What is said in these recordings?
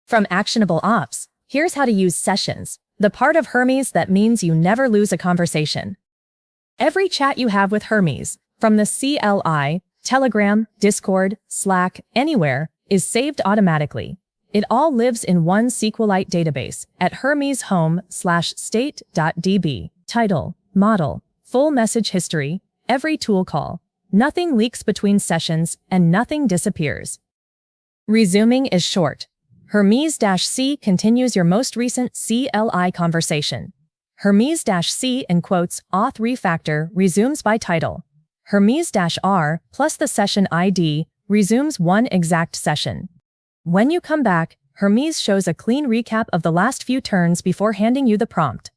From actionable ops, here's how to use sessions, the part of Hermes that means you never lose a conversation. Every chat you have with Hermes, from the CLI, Telegram, Discord, Slack, anywhere, is saved automatically. It all lives in one SQLite database at hermeshome/state.db. Title, model, full message history, every tool call. Nothing leaks between sessions and nothing disappears. Resuming is short. Hermes-C continues your most recent CLI conversation. Hermes-C in quotes auth refactor resumes by title. Hermes-R plus the session ID resumes one exact session. When you come back, Hermes shows a clean recap of the last few turns before handing you the prompt.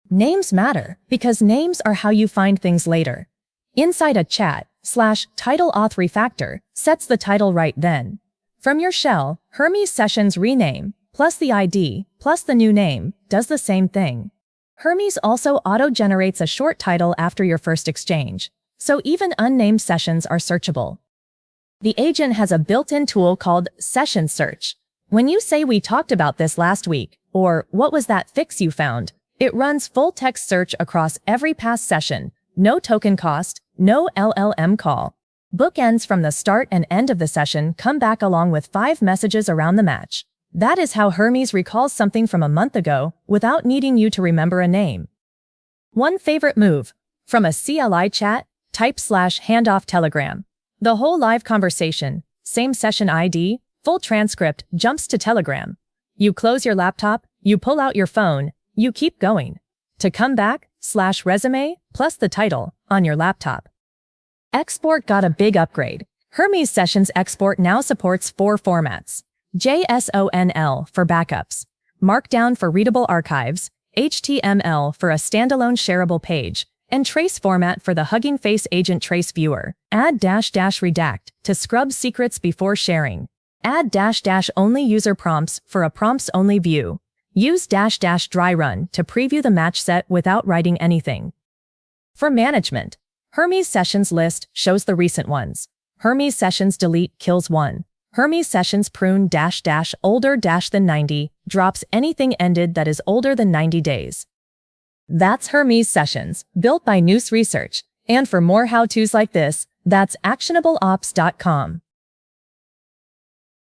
Names matter because names are how you find things later. Inside a chat, /title auth refactor sets the title right then. From your shell, Hermes sessions rename, plus the ID, plus the new name, does the same thing. Hermes also auto-generates a short title after your first exchange, so even unnamed sessions are searchable. The agent has a built-in tool called Session Search. When you say we talked about this last week, or what was that fix you found, it runs full-text search across every past session, no token cost, no LLM call. Bookends from the start and end of the session come back along with 5 messages around the match. That is how Hermes recalls something from a month ago without needing you to remember a name. One favorite move. From a CLI chat, type /handoff Telegram. The whole live conversation, same session ID, full transcript jumps to Telegram. You close your laptop, you pull out your phone, you keep going. To come back, /resume plus the title on your laptop. Export got a big upgrade. Hermes Sessions Export now supports 4 formats. JSONL for backups, Markdown for readable archives, HTML for a standalone shareable page, and trace format for the Hugging Face Agent trace viewer. Add --redact to scrub secrets before sharing. Add --only user prompts for a prompts-only view. Use --dry run to preview the match set without writing anything. For management, Hermes Sessions list shows the recent ones. Hermes Sessions delete kills 1. Hermes Sessions prune older than 90 drops anything ended that is older than 90 days. That's Hermes Sessions, built by Noose Research. And for more how-tos like this, that's actionableops.com.